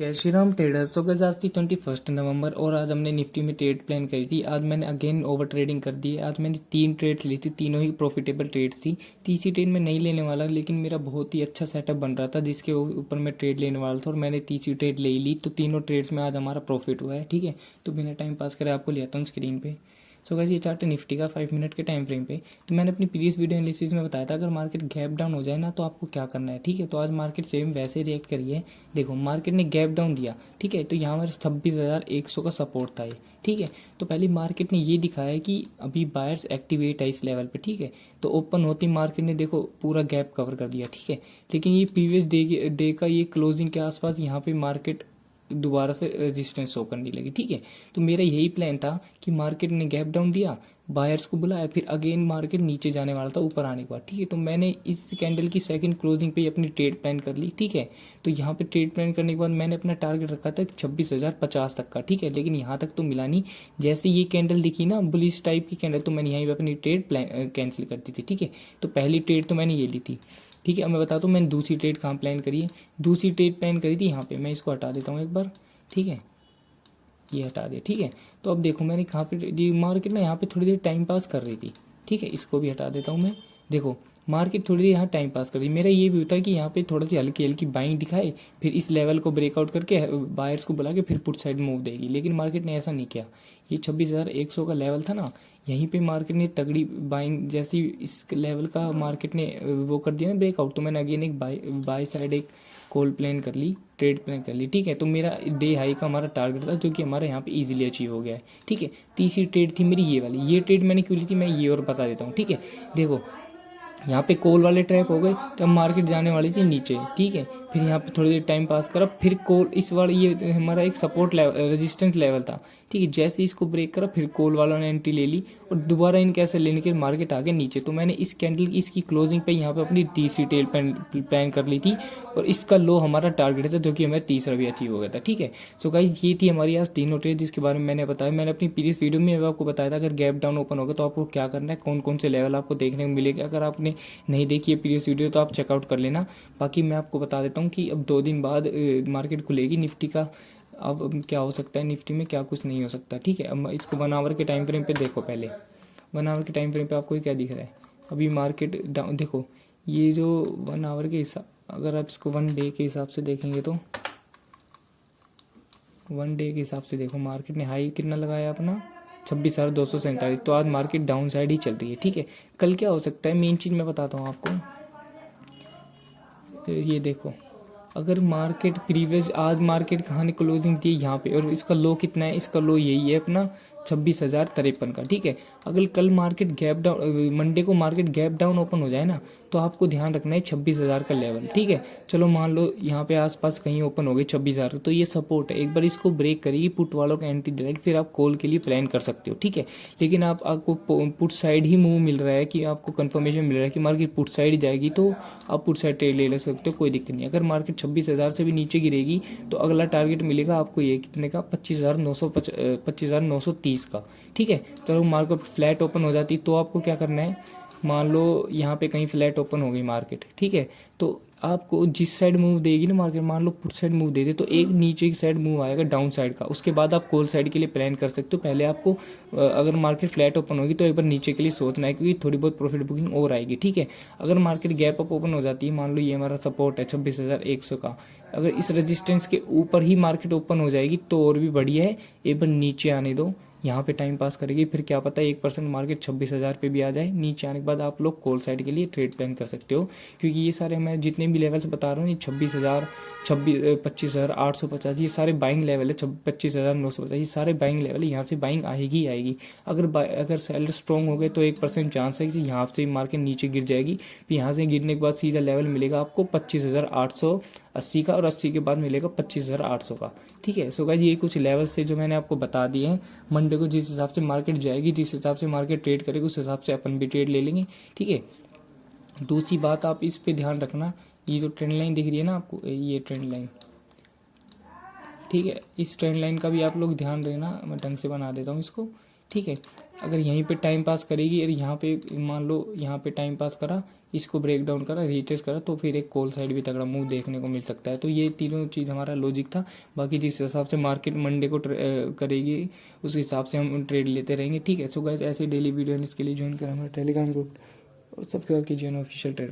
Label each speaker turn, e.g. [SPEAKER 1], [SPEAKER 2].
[SPEAKER 1] जय श्री राम ट्रेडर्स। तो गज आज थी 21 नवंबर और आज हमने निफ्टी में ट्रेड प्लान करी थी। आज मैंने अगेन ओवर ट्रेडिंग कर दी है। आज मैंने 3 ट्रेड्स ली थी, तीनों ही प्रॉफिटेबल ट्रेड्स थी। तीसरी ट्रेड में नहीं लेने वाला, लेकिन मेरा बहुत ही अच्छा सेटअप बन रहा था जिसके ऊपर मैं ट्रेड लेने वाला था और मैंने तीसरी ट्रेड ले ली। तो तीनों ट्रेड्स में आज हमारा प्रॉफिट हुआ है। ठीक है, तो बिना टाइम पास करे आपको ले आता हूँ स्क्रीन पे। सो गाइस ये चार्ट है निफ्टी का 5 मिनट के टाइम फ्रेम पे। तो मैंने अपनी प्रीवियस वीडियो एनालिसिस में बताया था अगर मार्केट गैप डाउन हो जाए ना तो आपको क्या करना है। ठीक है, तो आज मार्केट सेम वैसे रिएक्ट करी है। देखो मार्केट ने गैप डाउन दिया, ठीक है, तो यहाँ पर 26,100 का सपोर्ट था ये। ठीक है, तो पहले मार्केट ने ये दिखाया कि अभी बायर्स एक्टिवेट है इस लेवल पे। ठीक है, तो ओपन होती मार्केट ने देखो पूरा गैप कवर कर दिया। ठीक है, लेकिन ये प्रीवियस डे का ये क्लोजिंग के आसपास यहाँ पे मार्केट दोबारा से रेजिस्टेंस शो करने लगी। ठीक है, तो मेरा यही प्लान था कि मार्केट ने गैप डाउन दिया, बायर्स को बुलाया, फिर अगेन मार्केट नीचे जाने वाला था ऊपर आने के बाद। ठीक है, तो मैंने इस कैंडल की सेकंड क्लोजिंग पे अपनी ट्रेड प्लान कर ली। ठीक है, तो यहाँ पे ट्रेड प्लान करने के बाद मैंने अपना टारगेट रखा था 26,050 तक का। ठीक है, लेकिन यहाँ तक तो मिला नहीं। जैसे ये कैंडल दिखी ना बुलिश टाइप की कैंडल, तो मैंने यहीं पर अपनी ट्रेड प्लान कैंसिल कर दी थी। ठीक है, तो पहली ट्रेड तो मैंने ये ली थी। ठीक है, अब मैं बताता हूँ मैंने दूसरी ट्रेड कहाँ प्लान करी है। दूसरी ट्रेड प्लान करी थी यहाँ पे, मैं इसको हटा देता हूँ एक बार। ठीक है, ये हटा दिया। ठीक है, तो अब देखो मैंने कहाँ पे मार्केट ना यहाँ पे थोड़ी देर टाइम पास कर रही थी। ठीक है, इसको भी हटा देता हूँ मैं। देखो मार्केट थोड़ी देर यहाँ टाइम पास कर रही। मेरा ये भी होता है कि यहाँ पे थोड़ा सी हल्की हल्की बाइंग दिखाए, फिर इस लेवल को ब्रेकआउट करके बायर्स को बुला के फिर पुट साइड मूव देगी, लेकिन मार्केट ने ऐसा नहीं किया। ये 26,100 का लेवल था ना, यहीं पे मार्केट ने तगड़ी बाइंग, जैसी इस लेवल का मार्केट ने वो कर दिया ना ब्रेकआउट, तो मैंने अगेन एक बाय साइड एक कॉल प्लान कर ली, ट्रेड प्लान कर ली। ठीक है, तो मेरा डे हाई का हमारा टारगेट था जो कि हमारा यहाँ पे इजीली अचीव हो गया है। ठीक है, तीसरी ट्रेड थी मेरी ये वाली। ये ट्रेड मैंने क्यों ली थी मैं ये और बता देता हूँ। ठीक है, देखो यहाँ पे कॉल वाले ट्रैप हो गए तो अब मार्केट जाने वाली थी नीचे। ठीक है, फिर यहाँ पे थोड़ी देर टाइम पास करा, फिर कॉल इस वाले ये हमारा एक सपोर्ट लेवल रेजिस्टेंस लेवल था। ठीक है, जैसे इसको ब्रेक करा फिर कॉल वालों ने एंट्री ले ली और दोबारा इन कैसे लेने के मार्केट आगे नीचे। तो मैंने इस कैंडल की इसकी क्लोजिंग पे यहाँ पे अपनी तीसरी टेल प्लान कर ली थी और इसका लो हमारा टारगेट था जो कि हमें तीसरा भी अचीव हो गया था। ठीक है, सो गाइज ये थी हमारी आज तीनों ट्रेड जिसके बारे में मैंने बताया। मैंने अपनी प्रीवियस वीडियो में आपको बताया था अगर गैप डाउन ओपन होगा तो आपको क्या करना है, कौन कौन से लेवल आपको देखने को मिलेगा। अगर आपने नहीं देखी है प्रीवियस वीडियो तो आप चेकआउट कर लेना। बाकी मैं आपको बता देता हूँ कि अब 2 दिन बाद मार्केट खुलेगी निफ्टी का। अब क्या हो सकता है निफ्टी में, क्या कुछ नहीं हो सकता। ठीक है, अब इसको 1 आवर के टाइम फ्रेम पे देखो। पहले 1 आवर के टाइम फ्रेम पे आपको क्या दिख रहा है, अभी मार्केट डाउन। देखो ये जो 1 आवर के हिसाब, अगर आप इसको 1 डे के हिसाब से देखेंगे तो 1 डे के हिसाब से देखो मार्केट ने हाई कितना लगाया अपना 26,247। तो आज मार्केट डाउन साइड ही चल रही है। ठीक है, कल क्या हो सकता है मेन चीज़ मैं बताता हूँ आपको। ये देखो अगर मार्केट प्रीवियस आज मार्केट कहाँ ने क्लोजिंग दी यहाँ पे और इसका लो कितना है, इसका लो यही है अपना 26,053 का। ठीक है, अगर कल मार्केट गैप डाउन, मंडे को मार्केट गैप डाउन ओपन हो जाए ना तो आपको ध्यान रखना है 26,000 का लेवल। ठीक है, चलो मान लो यहाँ पे आसपास कहीं ओपन हो गई 26,000, तो ये सपोर्ट है। एक बार इसको ब्रेक करेगी, पुट वालों को एंट्री दिलाएगी, फिर आप कॉल के लिए प्लान कर सकते हो। ठीक है, लेकिन आपको पुट साइड ही मूव मिल रहा है कि आपको कंफर्मेशन मिल रहा है कि मार्केट पुट साइड जाएगी तो आप पुट साइड ट्रेड ले सकते हो, कोई दिक्कत नहीं। अगर मार्केट 26,000 से भी नीचे गिरेगी तो अगला टारगेट मिलेगा आपको ये कितने का, 25,930 का। ठीक है, चलो मार्केट फ्लैट ओपन हो जाती तो आपको क्या करना है, मान लो यहाँ पे कहीं फ्लैट ओपन हो गई मार्केट। ठीक है, तो आपको जिस साइड मूव देगी ना मार्केट, मान लो पुट साइड मूव दे दे तो एक नीचे की साइड मूव आएगा डाउन साइड का, उसके बाद आप कॉल साइड के लिए प्लान कर सकते हो। पहले आपको अगर मार्केट फ्लैट ओपन होगी तो एक बार नीचे के लिए सोचना है क्योंकि थोड़ी बहुत प्रॉफिट बुकिंग और आएगी। ठीक है, अगर मार्केट गैप अप ओपन हो जाती है, मान लो ये हमारा सपोर्ट है 26,100 का, अगर इस रेजिस्टेंस के ऊपर ही मार्केट ओपन हो जाएगी तो और भी बढ़िया है। एक बार नीचे आने दो, यहाँ पे टाइम पास करेगी, फिर क्या पता 1% मार्केट 26,000 पे भी आ जाए। नीचे आने के बाद आप लोग कॉल साइड के लिए ट्रेड प्लान कर सकते हो क्योंकि ये सारे मैं जितने भी लेवल्स बता रहा हूँ, ये 26,000, 25,850 ये सारे बाइंग लेवल है। 25,950 ये सारे बाइंग लेवल है, यहाँ से बाइंग आएगी ही आएगी। अगर सेलर स्ट्रॉन्ग हो गए तो 1% चांस है कि यहाँ से मार्केट नीचे गिर जाएगी, फिर यहाँ से गिरने के बाद सीधा लेवल मिलेगा आपको 25,880 का और 80 के बाद मिलेगा 25,800 का। ठीक है, सो गाइस ये कुछ लेवल्स से जो मैंने आपको बता दिए हैं। मंडे को जिस हिसाब से मार्केट जाएगी, जिस हिसाब से मार्केट ट्रेड करेगी उस हिसाब से अपन भी ट्रेड ले लेंगे। ठीक है, दूसरी बात आप इस पे ध्यान रखना, ये जो ट्रेंड लाइन दिख रही है ना आपको, ये ट्रेंड लाइन, ठीक है, इस ट्रेंड लाइन का भी आप लोग ध्यान रखना। मैं ढंग से बना देता हूँ इसको। ठीक है। अगर यहीं पे टाइम पास करेगी और यहाँ पे मान लो यहाँ पे टाइम पास करा, इसको ब्रेक डाउन करा, रीटेस्ट करा, तो फिर एक कॉल साइड भी तगड़ा मूव देखने को मिल सकता है। तो ये तीनों चीज़ हमारा लॉजिक था। बाकी जिस हिसाब से मार्केट मंडे को करेगी उस हिसाब से हम ट्रेड लेते रहेंगे, ठीक है। सो गाइस ऐसे डेली वीडियो इसके लिए ज्वाइन करें हमारा टेलीग्राम ग्रुप और सब्सक्राइब कीजिए ऑफिशियल ट्रेड।